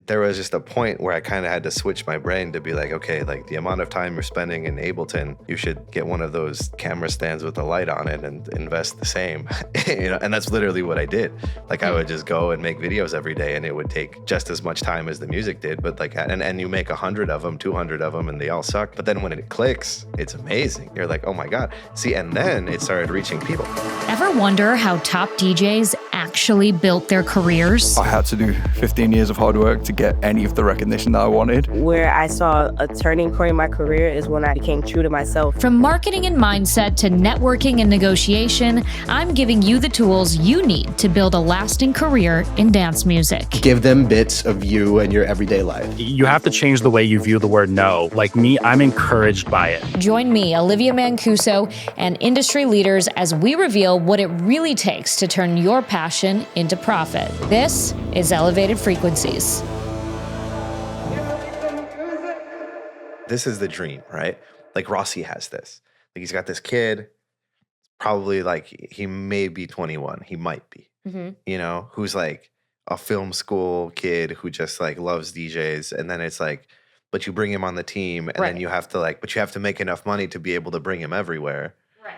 there was just a point where I kind of had to switch my brain to be like, okay, like the amount of time you're spending in Ableton, you should get one of those camera stands with a light on it and invest the same. And that's literally what I did. Like I would just go and make videos every day, and it would take just as much time as the music did. But like, and you make 100 of them, 200 of them, and they all suck. But then when it clicks, it's amazing. You're like, oh my God. See, and then it started reaching people. Ever wonder how top DJs actually built their careers? I had to do 15 years of hard work to get any of the recognition that I wanted. Where I saw a turning point in my career is when I became true to myself. From marketing and mindset to networking and negotiation, I'm giving you the tools you need to build a lasting career in dance music. Give them bits of you and your everyday life. You have to change the way you view the word no. Like me, I'm encouraged by it. Join me, Olivia Mancuso, and industry leaders as we reveal what it really takes to turn your passion into profit. This is Elevated Frequencies. This is the dream, right? Like Rossi has this. Like he's got this kid, probably like he may be 21. He might be, who's like a film school kid who just like loves DJs. And then it's like, but you bring him on the team and then you have to but you have to make enough money to be able to bring him everywhere. Right.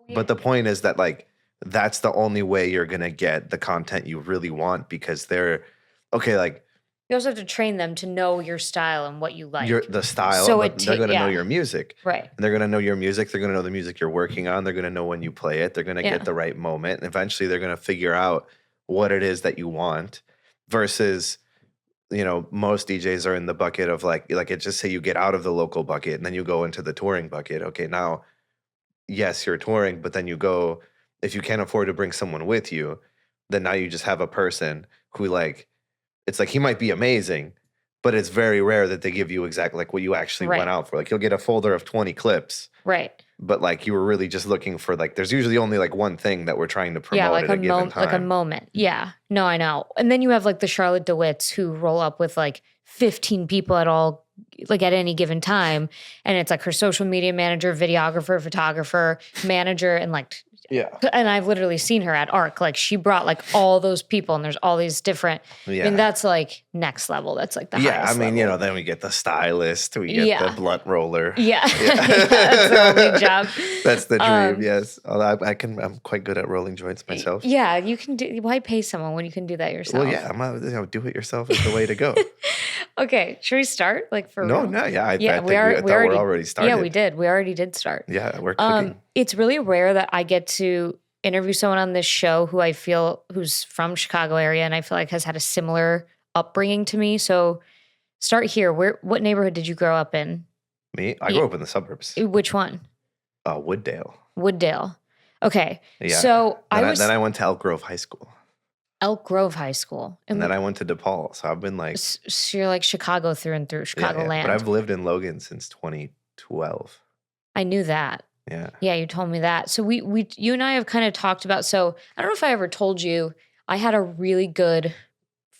Yeah. But the point is that like, that's the only way you're going to get the content you really want, because they're, okay, like, you also have to train them to know your style and what you like. The style, so but they're going to know your music. Right. And they're going to know your music. They're going to know the music you're working on. They're going to know when you play it. They're going to get the right moment. And eventually they're going to figure out what it is that you want, versus, most DJs are in the bucket of like it just say you get out of the local bucket and then you go into the touring bucket. Okay, now, yes, you're touring, but then you go, if you can't afford to bring someone with you, then now you just have a person who like, it's like he might be amazing, but it's very rare that they give you exactly like what you actually went out for. Like you'll get a folder of 20 clips. Right. But like you were really just looking for like, there's usually only like one thing that we're trying to promote at a given time. Like a moment. Yeah. No, I know. And then you have like the Charlotte DeWitts who roll up with like 15 people at any given time. And it's like her social media manager, videographer, photographer, manager, and like, and I've literally seen her at Arc. Like she brought like all those people, and there's all these different. I mean, that's like next level. That's like the highest level. Then we get the stylist, we get the blunt roller. Yeah, that's the only job. That's the dream. Yes, although I'm quite good at rolling joints myself. Yeah, you can do. Why pay someone when you can do that yourself? Well, yeah, do it yourself is the way to go. Okay, should we start? Like for no, real? no, yeah. I thought we already started. Yeah, we did. We already did start. Yeah, we're cooking. It's really rare that I get to interview someone on this show who I feel who's from Chicago area, and I feel like has had a similar upbringing to me. So start here. What neighborhood did you grow up in? Me? I grew up in the suburbs. Which one? Wooddale. Wooddale. Okay. Yeah. So then I went to Elk Grove High School. Elk Grove High School. And then I went to DePaul. So I've been like... So you're like Chicago through and through, Chicagoland. But I've lived in Logan since 2012. I knew that. Yeah. Yeah, you told me that. So you and I have kind of talked about, so I don't know if I ever told you, I had a really good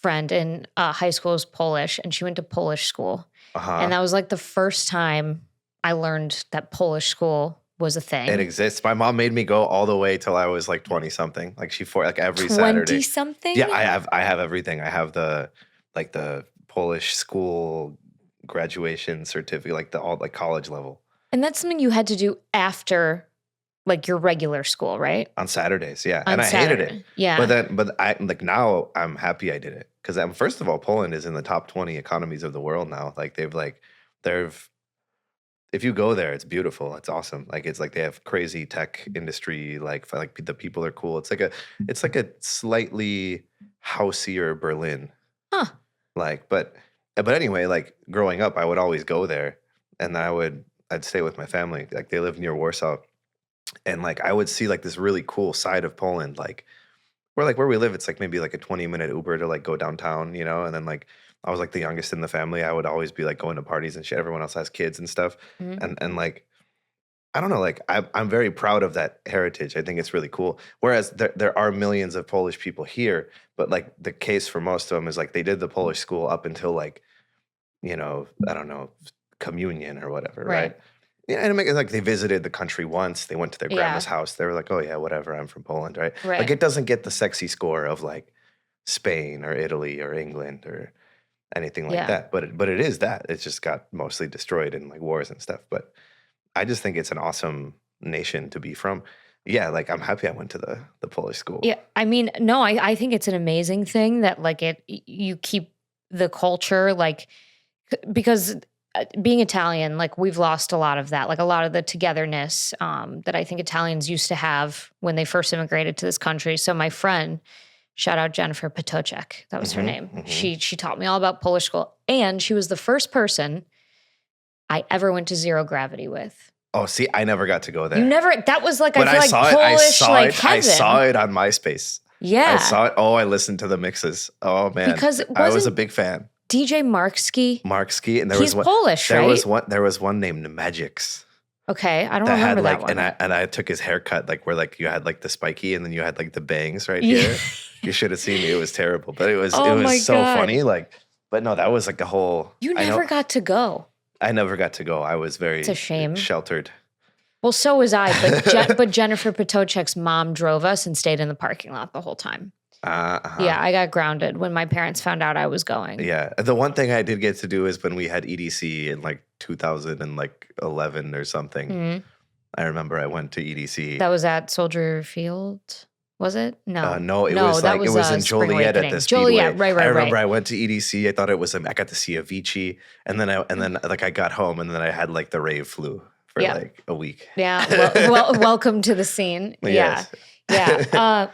friend in high school who was Polish, and she went to Polish school. And that was like the first time I learned that Polish school was a thing. It exists. My mom made me go all the way till I was like 20 something, like every Saturday. 20 something? Yeah, I have everything. I have the Polish school graduation certificate, all college level. And that's something you had to do after like your regular school, right? On Saturdays, yeah. I hated it. Yeah. But I now I'm happy I did it. Because first of all, Poland is in the top 20 economies of the world now. Like if you go there, it's beautiful. It's awesome. Like it's like they have crazy tech industry. Like the people are cool. It's like a slightly houseier Berlin. Huh. But anyway, like growing up, I would always go there, and I'd stay with my family. Like they live near Warsaw, and like I would see like this really cool side of Poland. Like where we live, it's like maybe like a 20-minute Uber to like go downtown, and then like I was like the youngest in the family. I would always be like going to parties and shit. Everyone else has kids and stuff. Mm-hmm. And like, I don't know, like I'm very proud of that heritage. I think it's really cool. Whereas there are millions of Polish people here, but like the case for most of them is like they did the Polish school up until like, I don't know, communion or whatever, right? Yeah, and it's like they visited the country once. They went to their grandma's house. They were like, oh yeah, whatever, I'm from Poland, right? Like it doesn't get the sexy score of like Spain or Italy or England or anything like Yeah. that. But it is that. It's just got mostly destroyed in like wars and stuff. But I just think it's an awesome nation to be from. Yeah, like I'm happy I went to the Polish school. Yeah, I mean, no, I think it's an amazing thing that like you keep the culture like because being Italian, like we've lost a lot of that, like a lot of the togetherness that I think Italians used to have when they first immigrated to this country. So my friend, shout out Jennifer Patocek, that was her name. She taught me all about Polish school, and she was the first person I ever went to Zero Gravity with. Oh, see, I never got to go there. You never. That was like But I feel like Polish like I heaven. saw it on MySpace. Yeah, I saw it. Oh, I listened to the mixes. Oh man, Because it I was a wasn't- big fan. DJ Markski. And there He's was one. Polish, There right? was one named Magix Okay, I don't that remember had that like, one. and I took his haircut like where like you had like the spiky and then you had like the bangs right Yeah. here. You should have seen me. It was terrible, but it was Oh my so God. funny. Like, but no, that was like a whole. You I know- never got to go. I never got to go. I was very It's a shame. sheltered. Well, so was I, but Jennifer Patocek's mom drove us and stayed in the parking lot the whole time. Yeah, I got grounded when my parents found out I was going. Yeah. The one thing I did get to do is when we had EDC in like 2011 or something. Mhm. I remember I went to EDC. That was at Soldier Field, was it? No, No, it was that like it was in Spring Joliet at Awakening. the Speedway. Joliet, right. I remember I went to EDC. I thought it was I got to see Avicii, and then like I got home, and then I had like the rave flu for Yeah. like a week. Yeah, welcome to the scene. Yes. Yeah.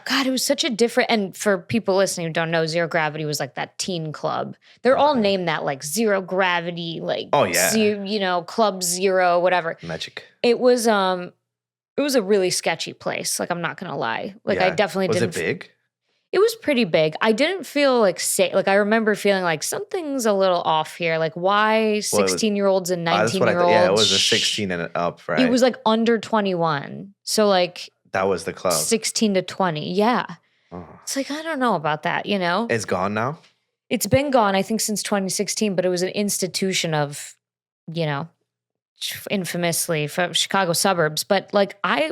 God, it was such a different. And for people listening who don't know, Zero Gravity was like that teen club. They're all named that, like Zero Gravity, like Oh, yeah. Club Zero, whatever. Magic. It was a really sketchy place. Like, I'm not gonna lie. Like, I Yeah. definitely Was didn't. it big? It was pretty big. I didn't feel like safe. Like, I remember feeling like something's a little off here. Like, why 16-year-olds and That's what I 19-year-olds? thought. Yeah, it was a 16 and up, right? It was like under 21. So like that was the club. 16 to 20. Yeah. Oh. It's like, I don't know about that, you know? It's gone now. It's been gone, I think, since 2016, but it was an institution of, infamously from Chicago suburbs. But like, I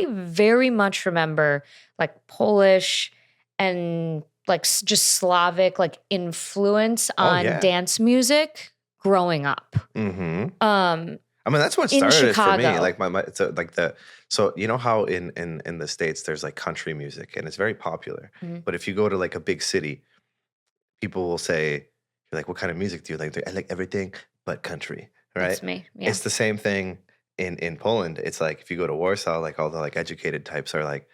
very much remember like Polish and like just Slavic like influence on yeah. dance music growing up. Mm-hmm. I mean, that's what in started it for me. Chicago. Like so you know how in the States there's like country music and it's very popular. Mhm. But if you go to like a big city, people will say, you're like, what kind of music do you like? I like everything but country, right? That's me. Yeah. It's the same thing in Poland. It's like if you go to Warsaw, like all the like educated types are like,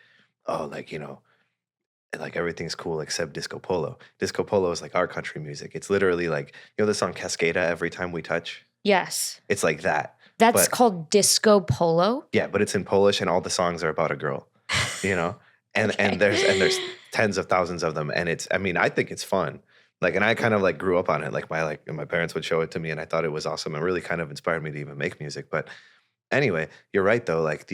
oh, like, like everything's cool except disco polo. Disco polo is like our country music. It's literally like, the song Cascada, Every Time We Touch? Yes. It's like that. That's But- called disco polo. Yeah, but it's in Polish and all the songs are about a girl, and there's tens of thousands of them. And I think it's fun. Like, and I kind of like grew up on it. Like my parents would show it to me and I thought it was awesome and really kind of inspired me to even make music. But anyway, you're right though. Like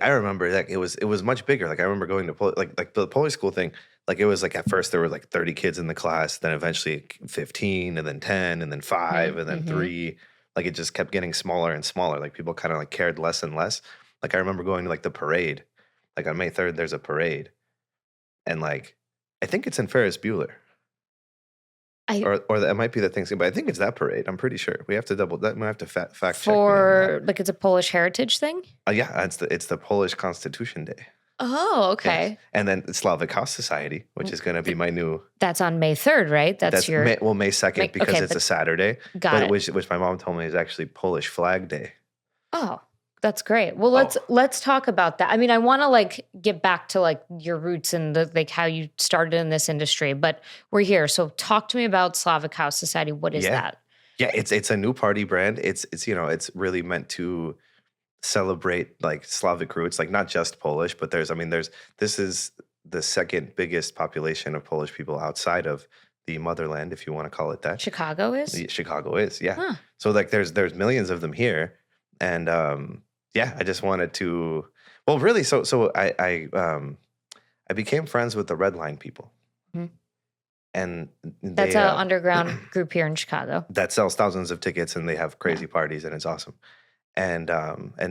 I remember that it was much bigger. Like I remember going to like the Polish school thing. Like it was like at first there were like 30 kids in the class, then eventually 15 and then 10 and then 5 and then 3. Like it just kept getting smaller and smaller. Like people kind of like cared less and less. Like I remember going to like the parade. Like on May 3rd, there's a parade. And like, I think it's in Ferris Bueller. Or that might be the thing, but I think it's that parade. I'm pretty sure. We have to might have to fact check. For like it's a Polish heritage thing? Yeah, it's the Polish Constitution Day. Oh, okay. Yes. And then the Slavic House Society, which is going to be my new. That's on May 3rd, right? That's your May 2nd because okay, it's a but- Saturday. got it. Which my mom told me is actually Polish Flag Day. Oh, that's great. Well, let's talk about that. I mean, I want to like get back to like your roots and like how you started in this industry, but we're here. So talk to me about Slavic House Society. What is that? Yeah, it's a new party brand. It's it's really meant to celebrate like Slavic roots, like not just Polish, but this is the second biggest population of Polish people outside of the motherland, if you want to call it that. Chicago is? Chicago is, yeah. Huh. So like there's millions of them here. And I just wanted to really so I became friends with the Red Line people. Mhm. And That's they, an underground group here in Chicago. that sells thousands of tickets and they have crazy parties and it's awesome. And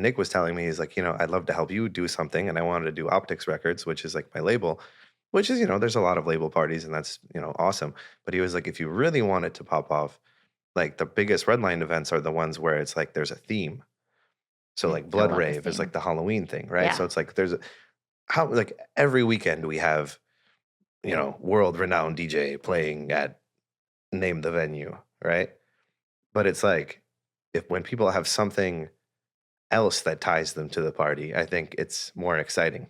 Nick was telling me, he's like, I'd love to help you do something. And I wanted to do Optics Records, which is like my label. which is, there's a lot of label parties and that's, awesome. But he was like, if you really want it to pop off, like the biggest Redline events are the ones where it's like there's a theme. So like I Blood love the Rave is theme. like the Halloween thing, right? Yeah. So it's like like every weekend we have, world renowned DJ playing at name the venue, right? But it's like when people have something else that ties them to the party, I think it's more exciting.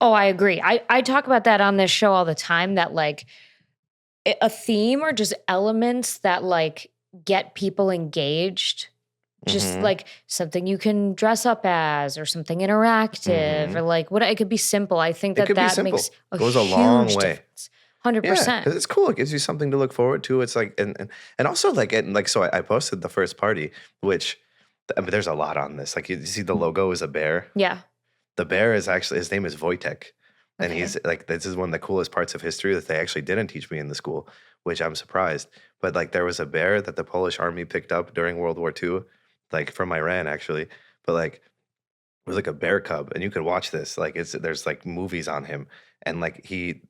Oh, I agree. I talk about that on this show all the time, that like a theme or just elements that like get people engaged. Just Mhm. like something you can dress up as, or something interactive, Mhm. or like what it could be simple. I think It could be that simple. makes a Goes a huge long way. difference. 100%. Yeah, 'cause it's cool. It gives you something to look forward to. It's like, and also like, so I posted the first party, which I mean, there's a lot on this. Like you see the logo is a bear. Yeah. The bear is actually, his name is Wojtek. And Okay. he's like, this is one of the coolest parts of history that they actually didn't teach me in the school, which I'm surprised. But like there was a bear that the Polish army picked up during World War II, like from Iran actually. But like it was like a bear cub, and you could watch this. Like there's like movies on him, and like he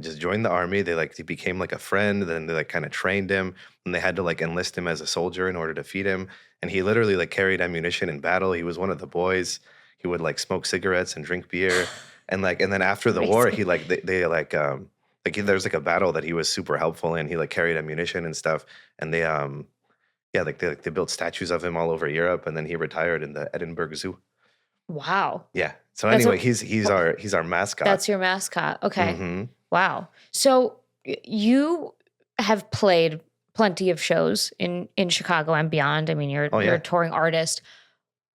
just joined the army. He became like a friend. Then they like kind of trained him, and they had to like enlist him as a soldier in order to feed him. And he literally like carried ammunition in battle. He was one of the boys. He would like smoke cigarettes and drink beer, and then after the war, he like there's like a battle that he was super helpful in. He like carried ammunition and stuff, and they they built statues of him all over Europe, and then he retired in the Edinburgh Zoo. Wow. Yeah. So That's anyway, a- he's our mascot. That's your mascot. Okay. hmm Wow. So you have played plenty of shows in Chicago and beyond. I mean, you're Oh, you're yeah. a touring artist.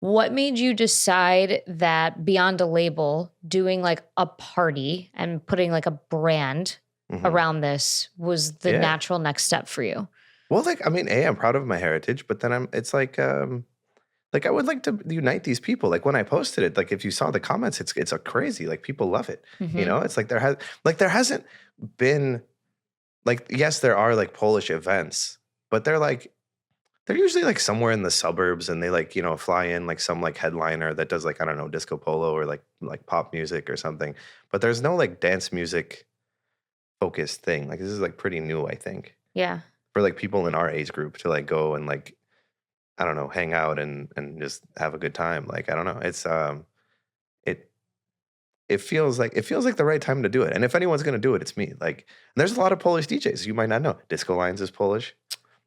What made you decide that beyond a label, doing like a party and putting like a brand Mhm. around this was the Yeah. natural next step for you? Well, like I mean, I'm proud of my heritage, but then it's like I would like to unite these people. Like when I posted it, like if you saw the comments, it's a crazy. Like people love it. Mhm. It's like there hasn't been like, yes, there are like Polish events, but they're usually like somewhere in the suburbs, and they like, fly in like some like headliner that does like, I don't know, disco polo or like pop music or something. But there's no like dance music focused thing. Like this is like pretty new, I think, Yeah. for like people in our age group to like go and like, I don't know, hang out and just have a good time. Like I don't know. It's it feels like the right time to do it. And if anyone's gonna do it, it's me. Like and there's a lot of Polish DJs you might not know. Disco Lines is Polish.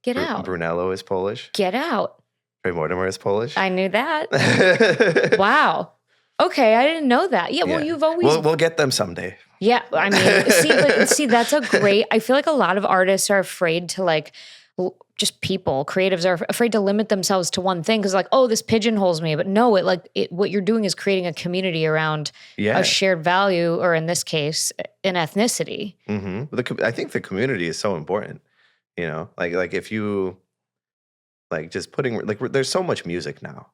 Get out. Brunello is Polish. Get out. Tres Mortimer is Polish. I knew that. Wow. Okay, I didn't know that. Yeah, well, Yeah. you've always We'll get them someday. Yeah, I mean, see, that's a great. I feel like a lot of artists are afraid to like, just people, creatives are afraid to limit themselves to one thing because, like, oh, this pigeonholes me. But no, what you're doing is creating a community around Yeah. a shared value, or in this case, an ethnicity. I think the community is so important. Like if you like just putting like there's so much music now.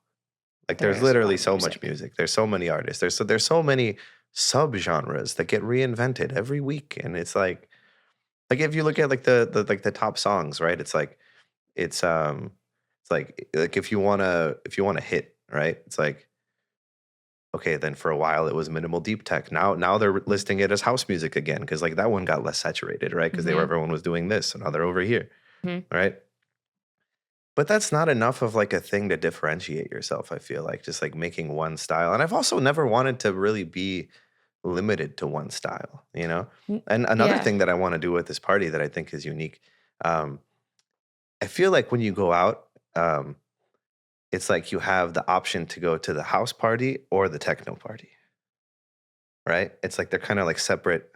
Like There there's is a literally lot of so music. much music. There's so many artists. There's so many subgenres that get reinvented every week, and it's like if you look at like the top songs, right? It's like it's like if you wanna hit, right? It's like okay, then for a while it was minimal deep tech. Now they're listing it as house music again because like that one got less saturated, right? Because Mhm. everyone was doing this, so now they're over here, Mhm. right? But that's not enough of like a thing to differentiate yourself. I feel like just like making one style, and I've also never wanted to really be limited to one style, Mm, And another yeah. thing that I want to do with this party that I think is unique, um, I feel like when you go out, it's like you have the option to go to the house party or the techno party, right? It's like they're kind of like separate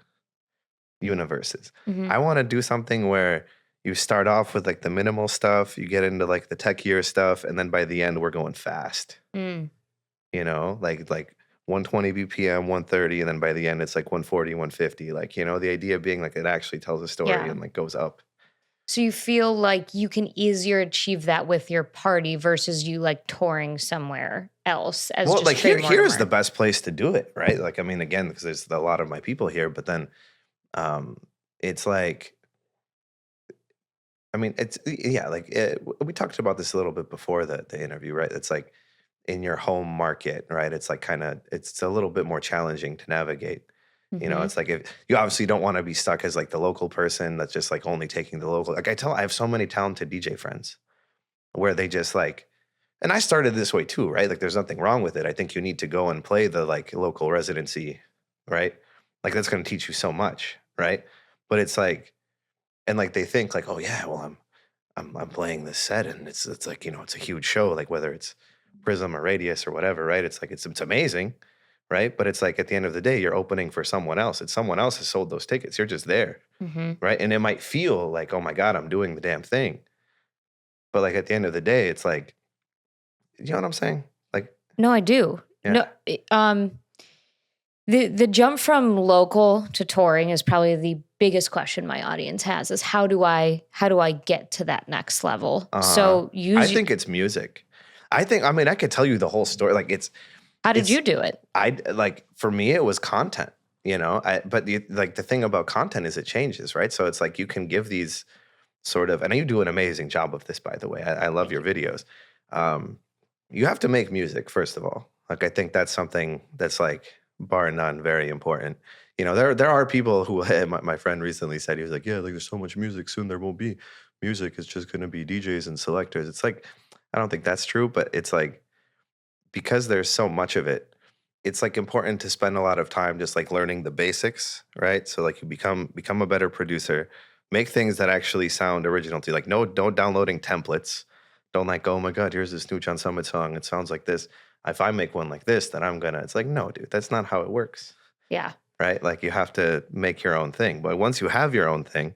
universes. Mhm. I want to do something where you start off with like the minimal stuff, you get into like the techier stuff, and then by the end we're going fast. Mm. Like 120 BPM, 130, and then by the end it's like 140, 150. Like, the idea being like it actually tells a story Yeah. and like goes up. So you feel like you can easier achieve that with your party versus you like touring somewhere else as Well, just like Trey here's the Mortimer. best place to do it, right? Like, I mean, again, because there's a lot of my people here, but then it's like, I mean, it's yeah, like we talked about this a little bit before the interview, right? It's like in your home market, right? It's like it's a little bit more challenging to navigate, You know, it's like if you obviously don't want to be stuck as like the local person that's just like only taking the local. Like I have so many talented DJ friends where they just like, and I started this way too, right? Like there's nothing wrong with it. I think you need to go and play the like local residency, right? Like that's going to teach you so much, right? But it's like, and like they think like, oh yeah, well I'm playing this set and it's like, you know, it's a huge show, like whether it's Prism or Radius or whatever, right? It's like it's amazing, right? But it's like at the end of the day, you're opening for someone else. It's someone else has sold those tickets. You're just there, right? And it might feel like, oh my God, I'm doing the damn thing. But like at the end of the day, it's like, you know what I'm saying? Like, No, I do. Yeah. No, the jump from local to touring is probably the biggest question my audience has is how do I get to that next level? So I think it's music. I mean, I could tell you the whole story. Like how did you do it? Like for me, it was content, you know, but the thing about content is it changes, right? So it's like you can give these sort of, and you do an amazing job of this, by the way. I love your videos. You have to make music, first of all. Like, I think that's something that's like, bar none, very important. You know, there are people who, my friend recently said, he was like, yeah, like there's so much music, soon there won't be music. It's just going to be DJs and selectors. It's like, I don't think that's true, but it's like, because there's so much of it, it's like important to spend a lot of time just like learning the basics, right? So like you become a better producer, make things that actually sound original to you. Like don't downloading templates. Don't like, oh my God, here's this new John Summit song. It sounds like this. If I make one like this, then it's like, no, dude, that's not how it works. Yeah. Right? Like you have to make your own thing. But once you have your own thing,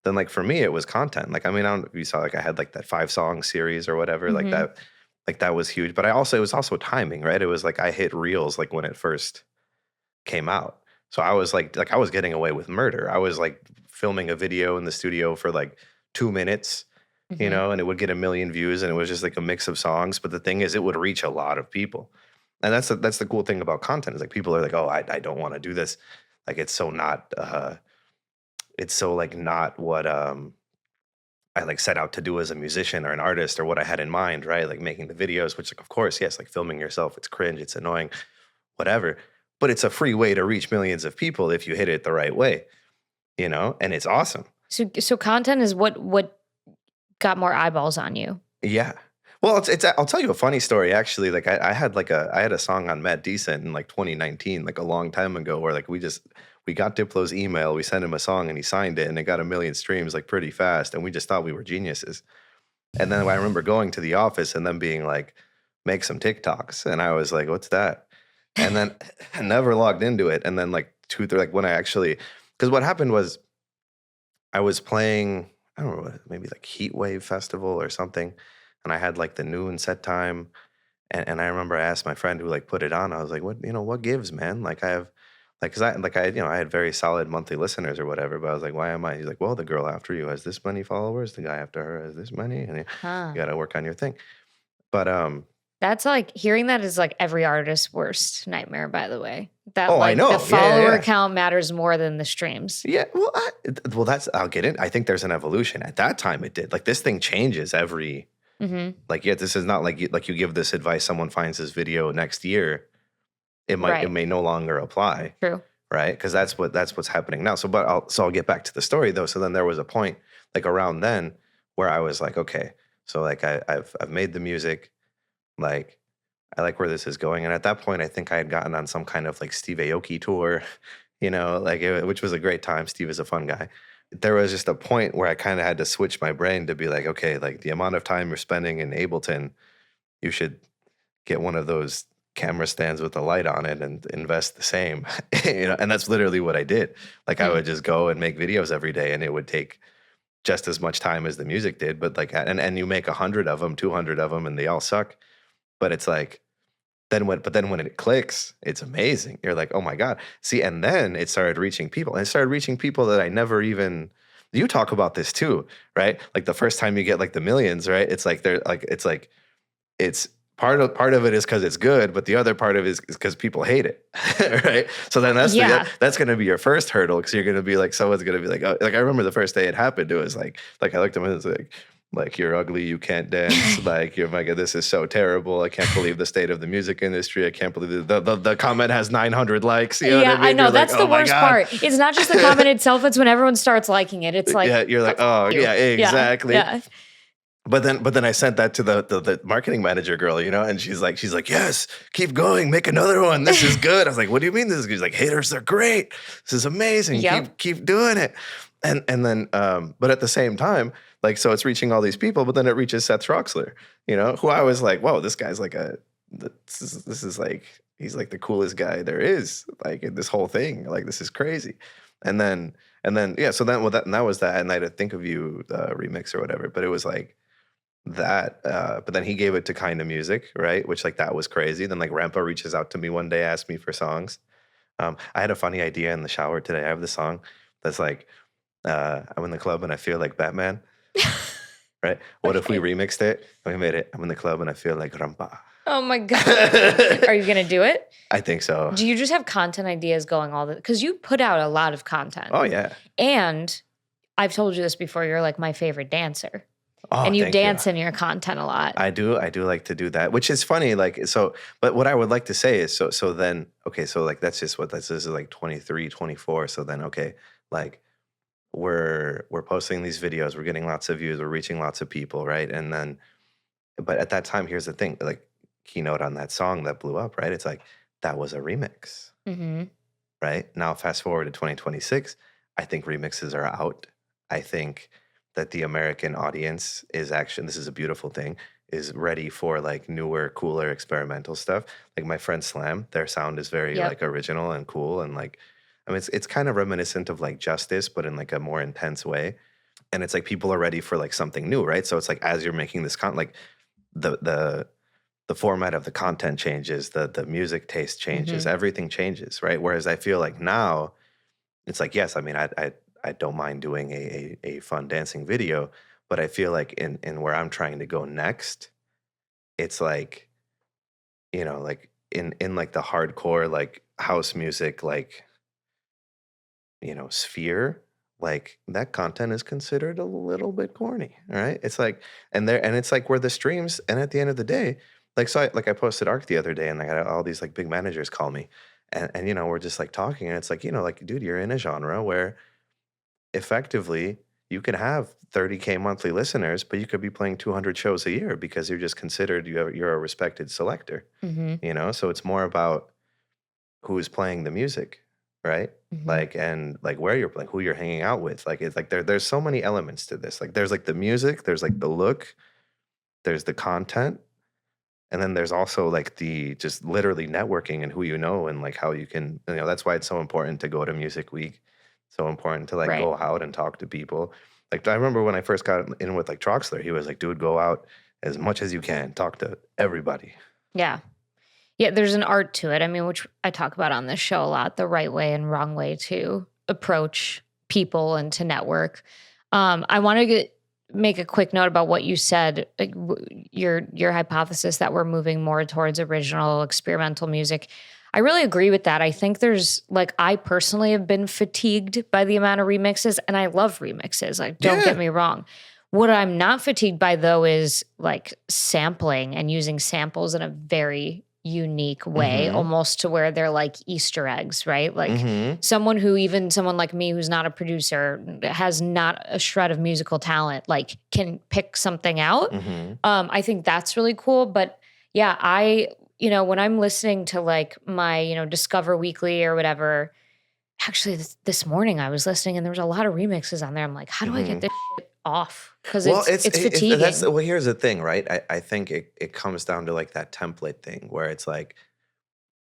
then like for me, it was content. Like, I mean, I don't know if you saw, like I had like that 5-song series or whatever, like that was huge. But it was also timing, right? It was like I hit Reels like when it first came out. So I was like I was getting away with murder. I was like filming a video in the studio for like 2 minutes, you know, and it would get 1 million views and it was just like a mix of songs. But the thing is, it would reach a lot of people. And that's the cool thing about content is like people are like, oh, I don't want to do this. Like it's so not what I like set out to do as a musician or an artist or what I had in mind, right? Like making the videos, which like, of course, yes, like filming yourself, it's cringe, it's annoying, whatever. But it's a free way to reach millions of people if you hit it the right way, you know? And it's awesome. So content is what got more eyeballs on you. Yeah. Well, I'll tell you a funny story, actually. Like I had a song on Matt Decent in like 2019, like a long time ago, where like we got Diplo's email, we sent him a song and he signed it and it got 1 million streams like pretty fast. And we just thought we were geniuses. And then I remember going to the office and them being like, make some TikToks. And I was like, what's that? And then I never logged into it. And then like when I actually, because what happened was I was playing, I don't know, maybe like Heat Wave Festival or something. And I had like the noon set time. And I remember I asked my friend who like put it on, I was like, what gives, man? Like I have, like, cause I had very solid monthly listeners or whatever, but I was like, why am I? He's like, well, the girl after you has this many followers. The guy after her has this many. And you got to work on your thing. But, that's like hearing that is like every artist's worst nightmare, by the way. That I know. The follower count matters more than the streams. Yeah. Well, I'll get it. I think there's an evolution. At that time it did. Like this thing changes every, like, yeah, this is not like you give this advice, someone finds this video next year. It may no longer apply. True. Right. Cause that's what's happening now. So I'll get back to the story though. So then there was a point like around then where I was like, okay, so like I've made the music. Like, I like where this is going. And at that point, I think I had gotten on some kind of like Steve Aoki tour, you know, like which was a great time. Steve is a fun guy. There was just a point where I kind of had to switch my brain to be like, okay, like the amount of time you're spending in Ableton, you should get one of those camera stands with a light on it and invest the same, you know. And that's literally what I did. Like I would just go and make videos every day, and it would take just as much time as the music did. But like, and you make 100 of them, 200 of them, and they all suck. But it's like, then when it clicks, it's amazing. You're like, oh my God. See, and then it started reaching people. And it started reaching people that I never even, you talk about this too, right? Like the first time you get like the millions, right? It's like, it's part of it is because it's good, but the other part of it is because people hate it, right? So then that's going to be your first hurdle, because you're going to be like, someone's going to be like, oh, like I remember the first day it happened, it was like I looked at him and it was like, Like, you're ugly, you can't dance. Like, you're my God, this is so terrible. I can't believe the state of the music industry. I can't believe the comment has 900 likes. You know what I mean? I know. You're That's like, the oh my worst God. part. It's not just the comment itself. It's when everyone starts liking it. It's like, Yeah, you're like, oh, you. yeah, exactly. Yeah. But then I sent that to the marketing manager girl, you know, and she's like, yes, keep going, make another one. This is good. I was like, what do you mean this is good? She's like, haters are great. This is amazing. Yep. Keep doing it. And then but at the same time, like, so it's reaching all these people, but then it reaches Seth Troxler, you know, who I was like, whoa, this guy's like this is like, he's like the coolest guy there is, like, in this whole thing. Like, this is crazy. And then yeah, so then that was that night at Think of You remix or whatever. But it was like that. But then he gave it to Kinda Music, right? Which, like, that was crazy. Then, like, Rampa reaches out to me one day, asked me for songs. I had a funny idea in the shower today. I have this song that's like, I'm in the club and I feel like Batman. Right? What if we remixed it? We made it, I'm in the club and I feel like Rampa. Oh my God. Are you going to do it? I think so. Do you just have content ideas going all the, because you put out a lot of content. Oh, yeah. And I've told you this before, you're like my favorite dancer. Oh, and you thank dance in your content a lot. I do like to do that, which is funny. Like, so, but what I would like to say is, so then, okay, so like, this is like 23, 24. So then, okay, like, we're posting these videos, we're getting lots of views, we're reaching lots of people, right? And then, but at that time, here's the thing, like, keynote on that song that blew up, right? It's like, that was a remix, right? Now, fast forward to 2026, I think remixes are out. I think that the American audience is actually, this is a beautiful thing, is ready for like newer, cooler, experimental stuff. Like my friend Slam, their sound is very like original and cool. And like, I mean, it's kind of reminiscent of like Justice, but in like a more intense way. And it's like people are ready for like something new, right? So it's like, as you're making this content, like the format of the content changes, the music taste changes, everything changes, right? Whereas I feel like now it's like, yes, I mean, I don't mind doing a fun dancing video, but I feel like in where I'm trying to go next, it's like, you know, like in like the hardcore, like house music, like, you know, sphere, like that content is considered a little bit corny, right? It's like, and it's like where the streams, and at the end of the day, like, so I posted Arc the other day and I got all these like big managers call me and, you know, we're just like talking and it's like, you know, like, dude, you're in a genre where effectively you could have 30K monthly listeners, but you could be playing 200 shows a year because you're just considered, you're a respected selector, you know? So it's more about who's playing the music, right? Like, and like where you're playing, who you're hanging out with. Like, it's like there's so many elements to this. Like there's like the music, there's like the look, there's the content, and then there's also like the just literally networking and who you know and like how you can, you know, that's why it's so important to go to Music Week. So important to like go out and talk to people. Like I remember when I first got in with like Troxler, he was like, dude, go out as much as you can, talk to everybody. Yeah. Yeah, there's an art to it. I mean, which I talk about on this show a lot, the right way and wrong way to approach people and to network. I want to make a quick note about what you said, like, your hypothesis that we're moving more towards original experimental music. I really agree with that. I think there's, like, I personally have been fatigued by the amount of remixes, and I love remixes. Like, don't get me wrong. What I'm not fatigued by, though, is, like, sampling and using samples in a very unique way, almost to where they're like Easter eggs, right? Like someone like me who's not a producer, has not a shred of musical talent, like can pick something out. I think that's really cool. But yeah, you know, when I'm listening to like my, you know, Discover Weekly or whatever, actually this morning I was listening and there was a lot of remixes on there. I'm like, how do I get this shit off? Because it's fatiguing. Well, here's the thing, right? I think it comes down to like that template thing where it's like,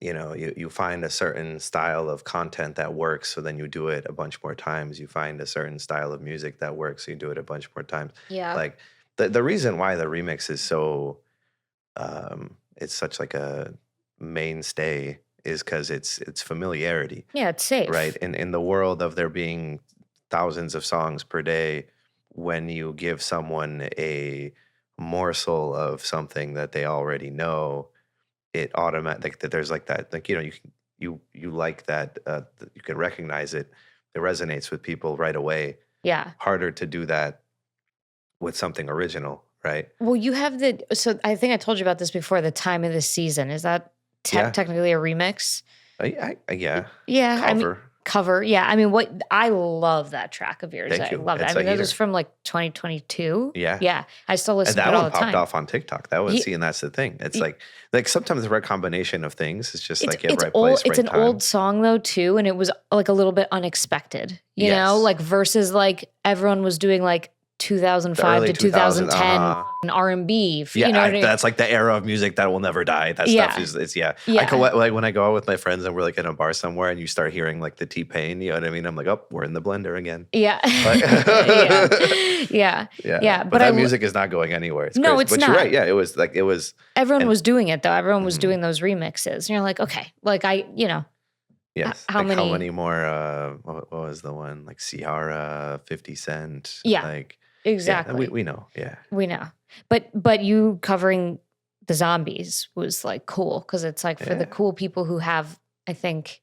you know, you find a certain style of content that works, so then you do it a bunch more times. You find a certain style of music that works, so you do it a bunch more times. Yeah. Like the reason why the remix is so, it's such like a mainstay is because it's familiarity. Yeah, it's safe. Right. In the world of there being thousands of songs per day, when you give someone a morsel of something that they already know, it automatic that there's like that, like, you know, you like that, you can recognize it. It resonates with people right away. Yeah. Harder to do that with something original, right? Well, you have so I think I told you about this before, the time of the season. Is that Yeah. technically a remix? Yeah. Yeah. I mean, Cover. cover. Yeah. I mean, I love that track of yours. Thank I you. love it. It's I mean, a that was heater. from like 2022. Yeah. Yeah. I still listen And to that it all one the popped time. off on TikTok. That was, see, and that's the thing. It's like sometimes the right combination of things is just like, yeah, right place, right It's an time. old song though too, and it was like a little bit unexpected, you know, Yes. like versus like everyone was doing like 2005 early to 2010 2000, R&B. Yeah, you know what I mean? that's like the era of music that will never die. That Yeah. stuff is yeah. Yeah. I can, like when I go out with my friends and we're like in a bar somewhere and you start hearing like the T-Pain, you know what I mean? I'm like, oh, we're in the blender again. Yeah. yeah. Yeah. But that music is not going anywhere. It's No, crazy. it's but not. You're right. Yeah, it was. Everyone was doing it though. Everyone was doing those remixes. And you're like, okay, like Yes. How like many- How many more? What was the one? Like Ciara, 50 Cent. Yeah. Like exactly. Yeah, we know. Yeah. We know. But you covering the Zombies was like cool because it's like for the cool people who have, I think,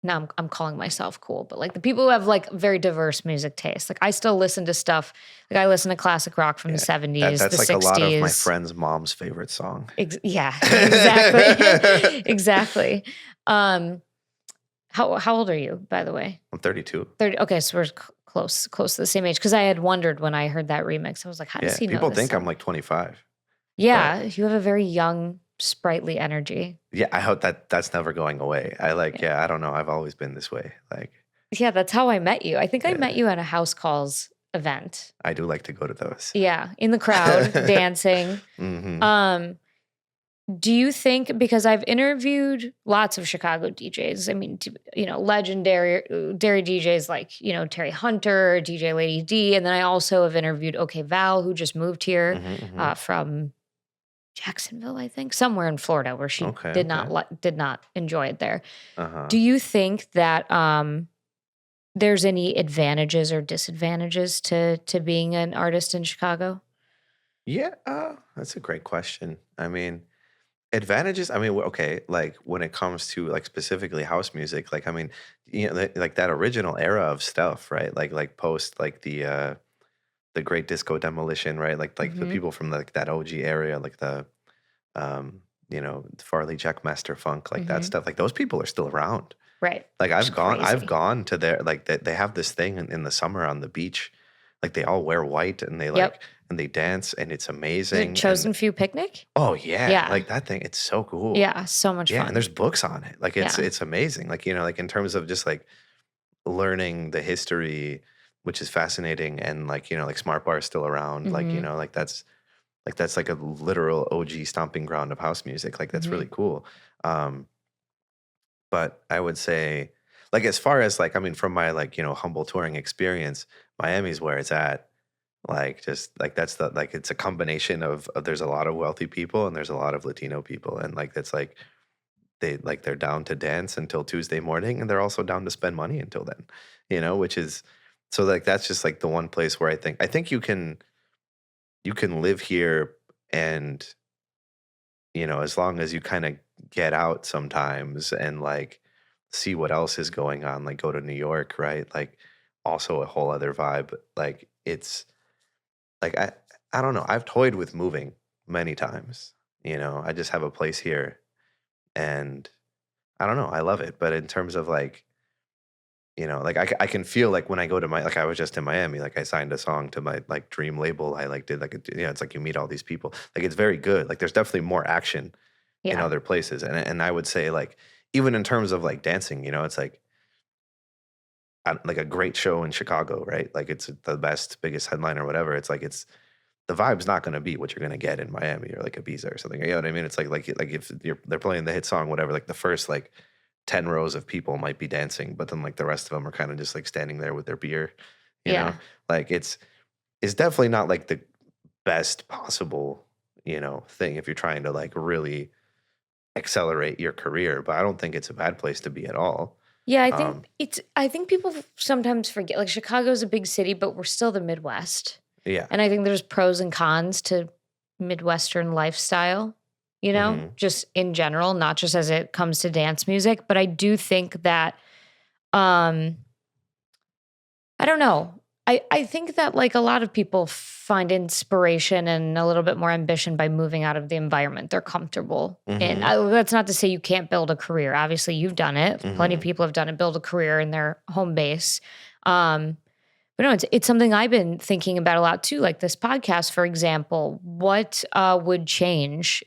now I'm calling myself cool, but like the people who have like very diverse music taste. Like I still listen to stuff, like I listen to classic rock from the 70s, That's the like 60s. a lot of my friend's mom's favorite song. Yeah, exactly. Exactly. How old are you, by the way? I'm 32. 30. Okay, so we're close to the same age. Because I had wondered when I heard that remix, I was like, how does he know People this think song? I'm like 25. Yeah, you have a very young, sprightly energy. Yeah, I hope that's never going away. I don't know. I've always been this way. Like, yeah, that's how I met you. I think I met you at a House Calls event. I do like to go to those. Yeah, in the crowd, dancing. Mm-hmm. Do you think, because I've interviewed lots of Chicago DJs, I mean, legendary DJs like, Terry Hunter, DJ Lady D, and then I also have interviewed Vail, who just moved here from Jacksonville, I think, somewhere in Florida, where she did not enjoy it there. Do you think that there's any advantages or disadvantages to being an artist in Chicago? Yeah, that's a great question. I mean, advantages. I mean, okay, like when it comes to like specifically house music, like I mean, like that original era of stuff, right? Like post like the Great Disco Demolition, right? Like the people from like that OG area, like the Farley Jackmaster Funk, like that stuff. Like those people are still around. Right. Like I've Crazy. gone to their like they have this thing in the summer on the beach, like they all wear white and they like and they dance and it's Is amazing. it Chosen Few Picnic? Oh yeah, Yeah. like that thing. It's so cool. Yeah, so much Yeah, fun. and there's books on it. Like it's Yeah. it's amazing. Like like in terms of just like learning the history, which is fascinating, and like like Smart Bar is still around. Like like that's like a literal OG stomping ground of house music. Like that's really cool. But I would say, like as far as like I mean, from my like humble touring experience, Miami's where it's at. Like just like that's the like it's a combination of there's a lot of wealthy people and there's a lot of Latino people, and like that's like they're down to dance until Tuesday morning, and they're also down to spend money until then, which is so like that's just like the one place where I think you can live here, and as long as you kind of get out sometimes and like see what else is going on, like go to New York, right? Like also a whole other vibe. Like it's like I don't know. I've toyed with moving many times. I just have a place here, and I don't know. I love it. But in terms of like, like I can feel like when I go to like I was just in Miami, like I signed a song to my like dream label. I like did like it's like you meet all these people. Like it's very good. Like there's definitely more action in other places, and I would say like even in terms of like dancing, it's like a great show in Chicago, right? Like it's the best, biggest headline or whatever. It's like the vibe's not going to be what you're going to get in Miami or like Ibiza or something. You know what I mean? It's like if they're playing the hit song, whatever. Like the first like 10 rows of people might be dancing, but then like the rest of them are kind of just like standing there with their beer. You know, like it's definitely not like the best possible thing if you're trying to like really accelerate your career. But I don't think it's a bad place to be at all. Yeah, I think people sometimes forget, like Chicago's a big city, but we're still the Midwest. Yeah. And I think there's pros and cons to Midwestern lifestyle, just in general, not just as it comes to dance music. But I do think that, I don't know. I think that like a lot of people find inspiration and a little bit more ambition by moving out of the environment they're comfortable in. That's not to say you can't build a career. Obviously, you've done it. Plenty of people have done it, build a career in their home base. But no, it's something I've been thinking about a lot too. Like this podcast, for example, what would change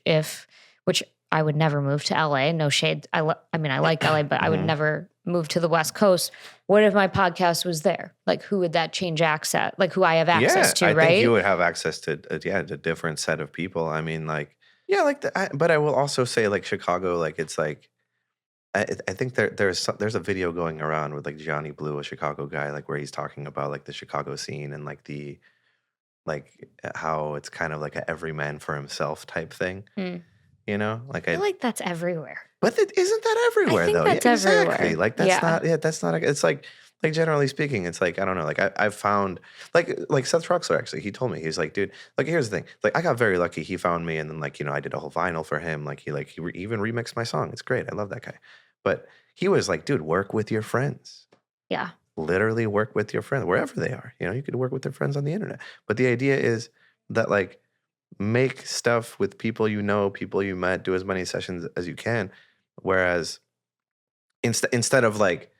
which I would never move to LA. No shade. I like LA, but I would never move to the West Coast. What if my podcast was there? Like, who would that change access? Like, who I have access to, I right? think you would have access to a different set of people. I mean, like, yeah, like, but I will also say, like, Chicago, like, it's like, I think there's a video going around with like Johnny Blue, a Chicago guy, like where he's talking about like the Chicago scene and like how it's kind of like a every man for himself type thing. You know, like I feel like that's everywhere. But isn't that everywhere I think though? that's Exactly. everywhere. Like that's not. It's like generally speaking, it's like I don't know. Like I've found like Seth Troxler actually. He told me he's like, dude. Like here's the thing. Like I got very lucky. He found me, and then like I did a whole vinyl for him. Like he even remixed my song. It's great. I love that guy. But he was like, dude, work with your friends. Yeah. Literally work with your friends wherever they are. You could work with their friends on the internet. But the idea is that like make stuff with people people you met, do as many sessions as you can. Whereas instead of like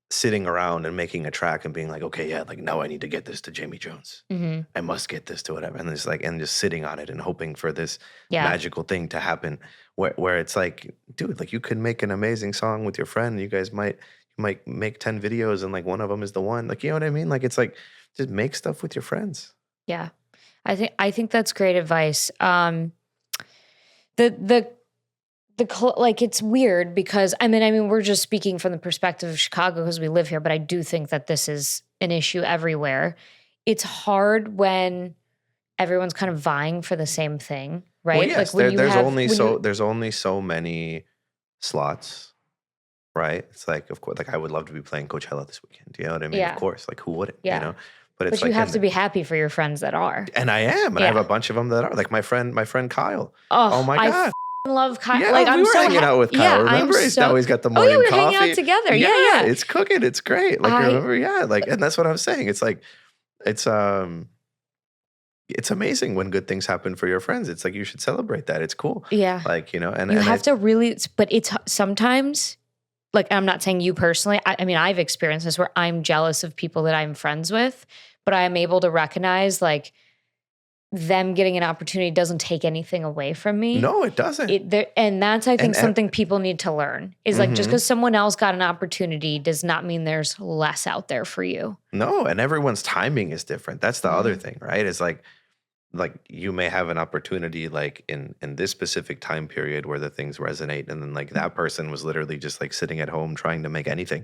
sitting around and making a track and being like, okay, yeah, like now I need to get this to Jamie Jones. I must get this to whatever. And it's like, and just sitting on it and hoping for this magical thing to happen where it's like, dude, like you could make an amazing song with your friend. You guys might make 10 videos and like one of them is the one. Like, you know what I mean? Like, it's like, just make stuff with your friends. Yeah. I think that's great advice. Like it's weird because I mean we're just speaking from the perspective of Chicago because we live here, but I do think that this is an issue everywhere. It's hard when everyone's kind of vying for the same thing, right? Well, yes, like there's only so many slots, right? It's like, of course, like I would love to be playing Coachella this weekend. You know what I mean? Yeah. Of course, like who wouldn't? Yeah. But it's you like, have to be happy for your friends that are. And I am, and I have a bunch of them that are. Like my friend Kyle. Oh my god. I love Kyle. Yeah, like, we were hanging out with Kyle. Yeah, remember? Now he's got the morning we were coffee. hanging out together. Yeah. It's cooking. It's great. Like remember? Yeah. Like, and that's what I'm saying. It's like, it's amazing when good things happen for your friends. It's like you should celebrate that. It's cool. Yeah. Like and you have to really. But it's sometimes. Like I'm not saying you personally. I mean, I've experienced this where I'm jealous of people that I'm friends with, but I am able to recognize like them getting an opportunity doesn't take anything away from me. No, it doesn't. And that's, I think, something people need to learn is like just because someone else got an opportunity does not mean there's less out there for you. No, and everyone's timing is different. That's the other thing, right? It's like you may have an opportunity like in this specific time period where the things resonate, and then like that person was literally just like sitting at home trying to make anything,